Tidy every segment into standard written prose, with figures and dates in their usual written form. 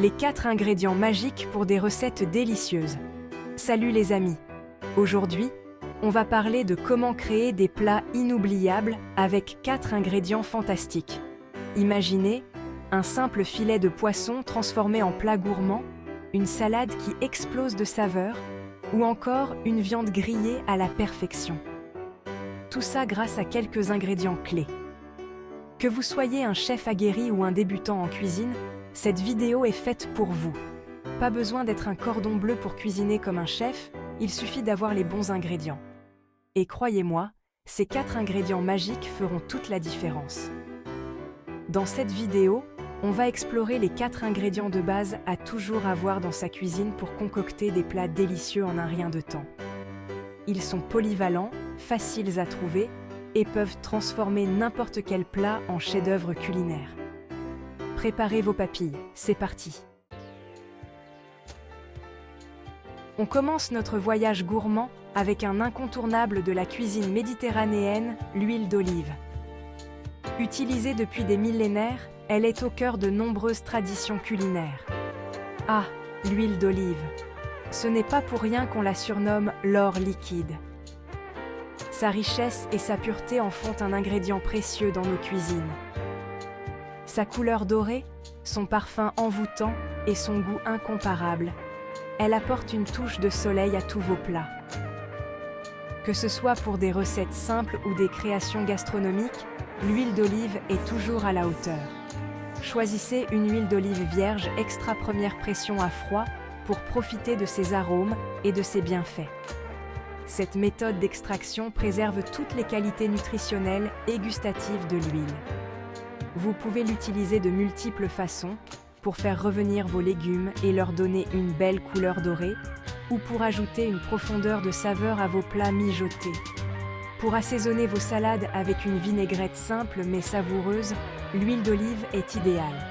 les 4 ingrédients magiques pour des recettes délicieuses. Salut les amis! Aujourd'hui, on va parler de comment créer des plats inoubliables avec 4 ingrédients fantastiques. Imaginez un simple filet de poisson transformé en plat gourmand, une salade qui explose de saveur, ou encore une viande grillée à la perfection. Tout ça grâce à quelques ingrédients clés. Que vous soyez un chef aguerri ou un débutant en cuisine, cette vidéo est faite pour vous. Pas besoin d'être un cordon bleu pour cuisiner comme un chef, il suffit d'avoir les bons ingrédients. Et croyez-moi, ces 4 ingrédients magiques feront toute la différence. Dans cette vidéo, on va explorer les 4 ingrédients de base à toujours avoir dans sa cuisine pour concocter des plats délicieux en un rien de temps. Ils sont polyvalents, faciles à trouver et peuvent transformer n'importe quel plat en chef-d'œuvre culinaire. Préparez vos papilles, c'est parti! On commence notre voyage gourmand avec un incontournable de la cuisine méditerranéenne, l'huile d'olive. Utilisée depuis des millénaires, elle est au cœur de nombreuses traditions culinaires. Ah, l'huile d'olive! Ce n'est pas pour rien qu'on la surnomme l'or liquide. Sa richesse et sa pureté en font un ingrédient précieux dans nos cuisines. Sa couleur dorée, son parfum envoûtant et son goût incomparable, elle apporte une touche de soleil à tous vos plats. Que ce soit pour des recettes simples ou des créations gastronomiques, l'huile d'olive est toujours à la hauteur. Choisissez une huile d'olive vierge extra première pression à froid pour profiter de ses arômes et de ses bienfaits. Cette méthode d'extraction préserve toutes les qualités nutritionnelles et gustatives de l'huile. Vous pouvez l'utiliser de multiples façons pour faire revenir vos légumes et leur donner une belle couleur dorée, ou pour ajouter une profondeur de saveur à vos plats mijotés. Pour assaisonner vos salades avec une vinaigrette simple mais savoureuse, l'huile d'olive est idéale.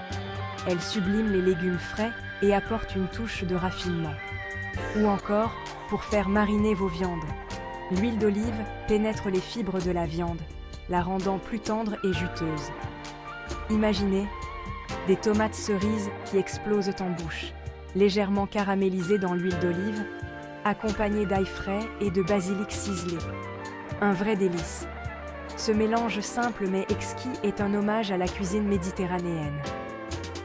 Elle sublime les légumes frais et apporte une touche de raffinement. Ou encore, pour faire mariner vos viandes. L'huile d'olive pénètre les fibres de la viande, la rendant plus tendre et juteuse. Imaginez des tomates cerises qui explosent en bouche, légèrement caramélisées dans l'huile d'olive, accompagnées d'ail frais et de basilic ciselé. Un vrai délice. Ce mélange simple mais exquis est un hommage à la cuisine méditerranéenne.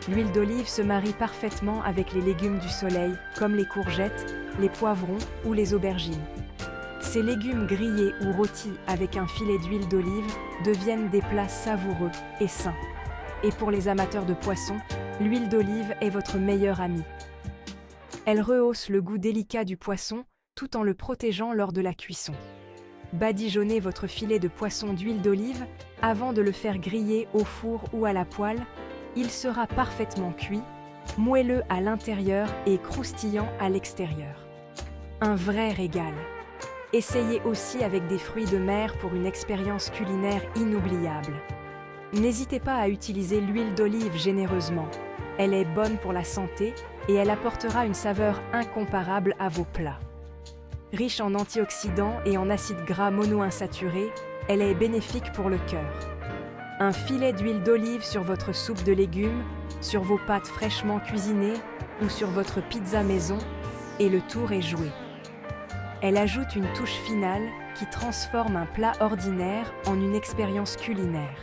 L'huile d'olive se marie parfaitement avec les légumes du soleil, comme les courgettes, les poivrons ou les aubergines. Ces légumes grillés ou rôtis avec un filet d'huile d'olive deviennent des plats savoureux et sains. Et pour les amateurs de poisson, l'huile d'olive est votre meilleure amie. Elle rehausse le goût délicat du poisson tout en le protégeant lors de la cuisson. Badigeonnez votre filet de poisson d'huile d'olive avant de le faire griller au four ou à la poêle. Il sera parfaitement cuit, moelleux à l'intérieur et croustillant à l'extérieur. Un vrai régal. Essayez aussi avec des fruits de mer pour une expérience culinaire inoubliable. N'hésitez pas à utiliser l'huile d'olive généreusement. Elle est bonne pour la santé et elle apportera une saveur incomparable à vos plats. Riche en antioxydants et en acides gras monoinsaturés, elle est bénéfique pour le cœur. Un filet d'huile d'olive sur votre soupe de légumes, sur vos pâtes fraîchement cuisinées ou sur votre pizza maison, et le tour est joué. Elle ajoute une touche finale qui transforme un plat ordinaire en une expérience culinaire.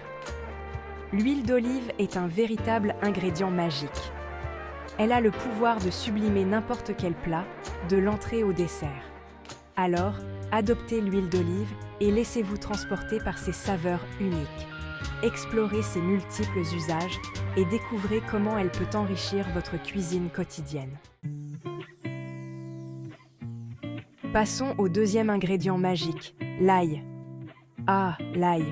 L'huile d'olive est un véritable ingrédient magique. Elle a le pouvoir de sublimer n'importe quel plat, de l'entrée au dessert. Alors, adoptez l'huile d'olive et laissez-vous transporter par ses saveurs uniques. Explorez ses multiples usages et découvrez comment elle peut enrichir votre cuisine quotidienne. Passons au deuxième ingrédient magique, l'ail. Ah, l'ail!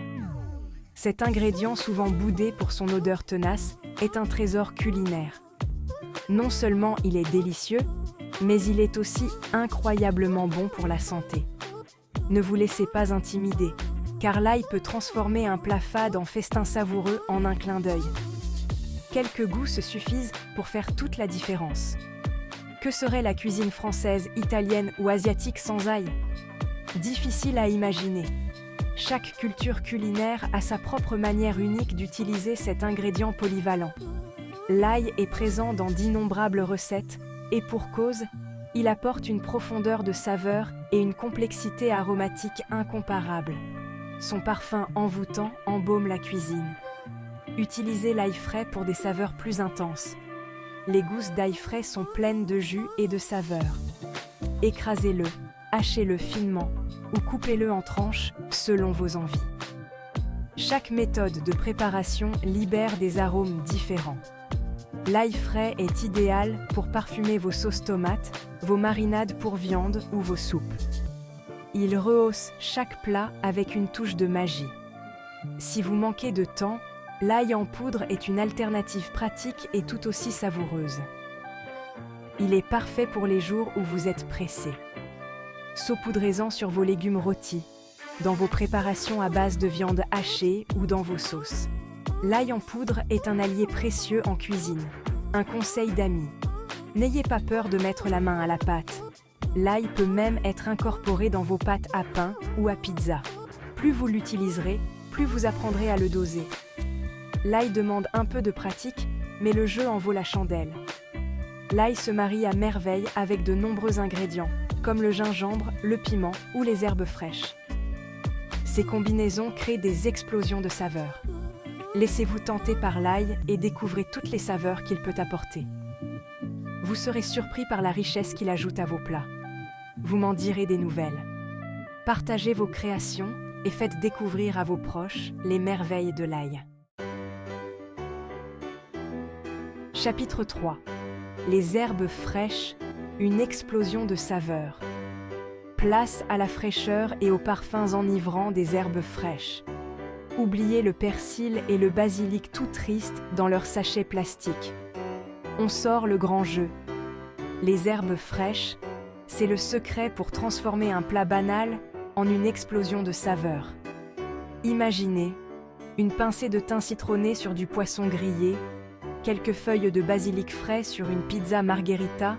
Cet ingrédient souvent boudé pour son odeur tenace est un trésor culinaire. Non seulement il est délicieux, mais il est aussi incroyablement bon pour la santé. Ne vous laissez pas intimider, car l'ail peut transformer un plat fade en festin savoureux en un clin d'œil. Quelques goûts se suffisent pour faire toute la différence. Que serait la cuisine française, italienne ou asiatique sans ail? Difficile à imaginer. Chaque culture culinaire a sa propre manière unique d'utiliser cet ingrédient polyvalent. L'ail est présent dans d'innombrables recettes, et pour cause, il apporte une profondeur de saveur et une complexité aromatique incomparables. Son parfum envoûtant embaume la cuisine. Utilisez l'ail frais pour des saveurs plus intenses. Les gousses d'ail frais sont pleines de jus et de saveurs. Écrasez-le, hachez-le finement ou coupez-le en tranches selon vos envies. Chaque méthode de préparation libère des arômes différents. L'ail frais est idéal pour parfumer vos sauces tomates, vos marinades pour viande ou vos soupes. Il rehausse chaque plat avec une touche de magie. Si vous manquez de temps, l'ail en poudre est une alternative pratique et tout aussi savoureuse. Il est parfait pour les jours où vous êtes pressé. Saupoudrez-en sur vos légumes rôtis, dans vos préparations à base de viande hachée ou dans vos sauces. L'ail en poudre est un allié précieux en cuisine. Un conseil d'amis. N'ayez pas peur de mettre la main à la pâte. L'ail peut même être incorporé dans vos pâtes à pain ou à pizza. Plus vous l'utiliserez, plus vous apprendrez à le doser. L'ail demande un peu de pratique, mais le jeu en vaut la chandelle. L'ail se marie à merveille avec de nombreux ingrédients, comme le gingembre, le piment ou les herbes fraîches. Ces combinaisons créent des explosions de saveurs. Laissez-vous tenter par l'ail et découvrez toutes les saveurs qu'il peut apporter. Vous serez surpris par la richesse qu'il ajoute à vos plats. Vous m'en direz des nouvelles. Partagez vos créations et faites découvrir à vos proches les merveilles de l'ail. Chapitre 3. Les herbes fraîches, une explosion de saveurs. Place à la fraîcheur et aux parfums enivrants des herbes fraîches. Oubliez le persil et le basilic tout tristes dans leur sachet plastique. On sort le grand jeu. Les herbes fraîches, c'est le secret pour transformer un plat banal en une explosion de saveurs. Imaginez une pincée de thym citronné sur du poisson grillé, quelques feuilles de basilic frais sur une pizza margherita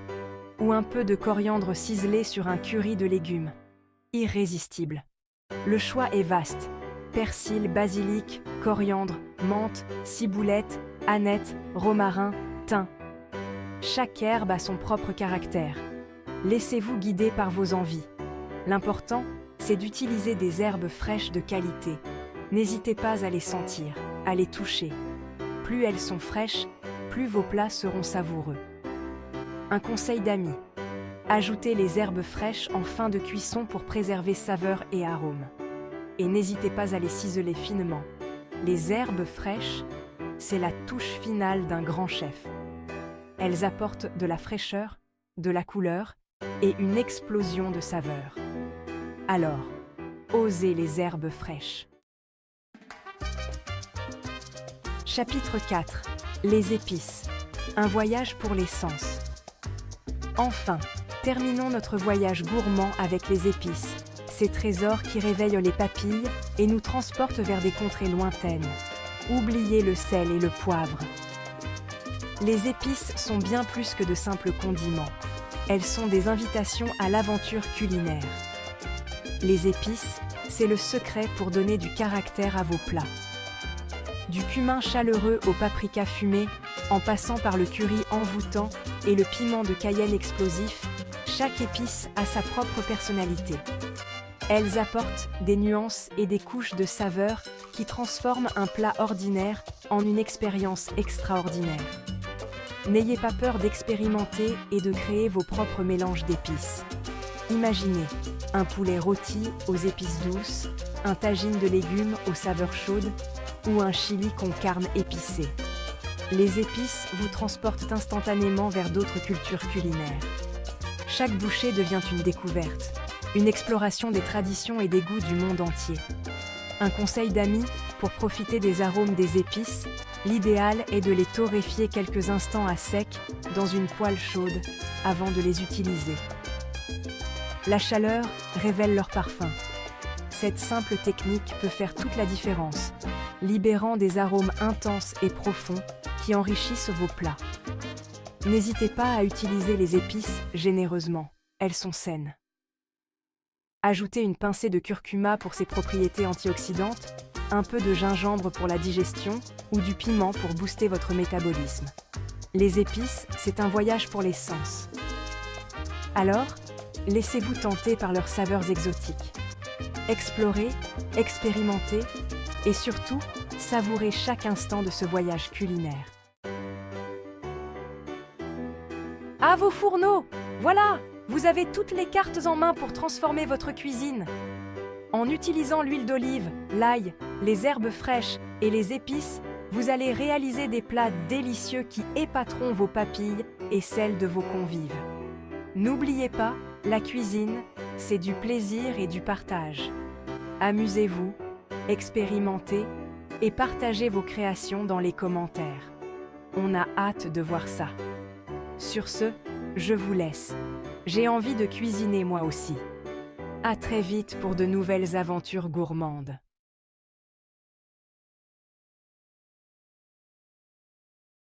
ou un peu de coriandre ciselé sur un curry de légumes. Irrésistible. Le choix est vaste. Persil, basilic, coriandre, menthe, ciboulette, aneth, romarin, thym. Chaque herbe a son propre caractère. Laissez-vous guider par vos envies. L'important, c'est d'utiliser des herbes fraîches de qualité. N'hésitez pas à les sentir, à les toucher. Plus elles sont fraîches, plus vos plats seront savoureux. Un conseil d'amis. Ajoutez les herbes fraîches en fin de cuisson pour préserver saveur et arôme. Et n'hésitez pas à les ciseler finement. Les herbes fraîches, c'est la touche finale d'un grand chef. Elles apportent de la fraîcheur, de la couleur et une explosion de saveurs. Alors, osez les herbes fraîches. Chapitre 4. Les épices. Un voyage pour les sens. Enfin, terminons notre voyage gourmand avec les épices. Ces trésors qui réveillent les papilles et nous transportent vers des contrées lointaines. Oubliez le sel et le poivre. Les épices sont bien plus que de simples condiments. Elles sont des invitations à l'aventure culinaire. Les épices, c'est le secret pour donner du caractère à vos plats. Du cumin chaleureux au paprika fumé, en passant par le curry envoûtant et le piment de Cayenne explosif, chaque épice a sa propre personnalité. Elles apportent des nuances et des couches de saveurs qui transforment un plat ordinaire en une expérience extraordinaire. N'ayez pas peur d'expérimenter et de créer vos propres mélanges d'épices. Imaginez un poulet rôti aux épices douces, un tagine de légumes aux saveurs chaudes ou un chili con carne épicé. Les épices vous transportent instantanément vers d'autres cultures culinaires. Chaque bouchée devient une découverte. Une exploration des traditions et des goûts du monde entier. Un conseil d'amis, pour profiter des arômes des épices, l'idéal est de les torréfier quelques instants à sec dans une poêle chaude avant de les utiliser. La chaleur révèle leur parfum. Cette simple technique peut faire toute la différence, libérant des arômes intenses et profonds qui enrichissent vos plats. N'hésitez pas à utiliser les épices généreusement, elles sont saines. Ajoutez une pincée de curcuma pour ses propriétés antioxydantes, un peu de gingembre pour la digestion ou du piment pour booster votre métabolisme. Les épices, c'est un voyage pour les sens. Alors, laissez-vous tenter par leurs saveurs exotiques. Explorez, expérimentez et surtout, savourez chaque instant de ce voyage culinaire. À vos fourneaux! Voilà! Vous avez toutes les cartes en main pour transformer votre cuisine. En utilisant l'huile d'olive, l'ail, les herbes fraîches et les épices, vous allez réaliser des plats délicieux qui épateront vos papilles et celles de vos convives. N'oubliez pas, la cuisine, c'est du plaisir et du partage. Amusez-vous, expérimentez et partagez vos créations dans les commentaires. On a hâte de voir ça. Sur ce, je vous laisse. J'ai envie de cuisiner moi aussi. À très vite pour de nouvelles aventures gourmandes.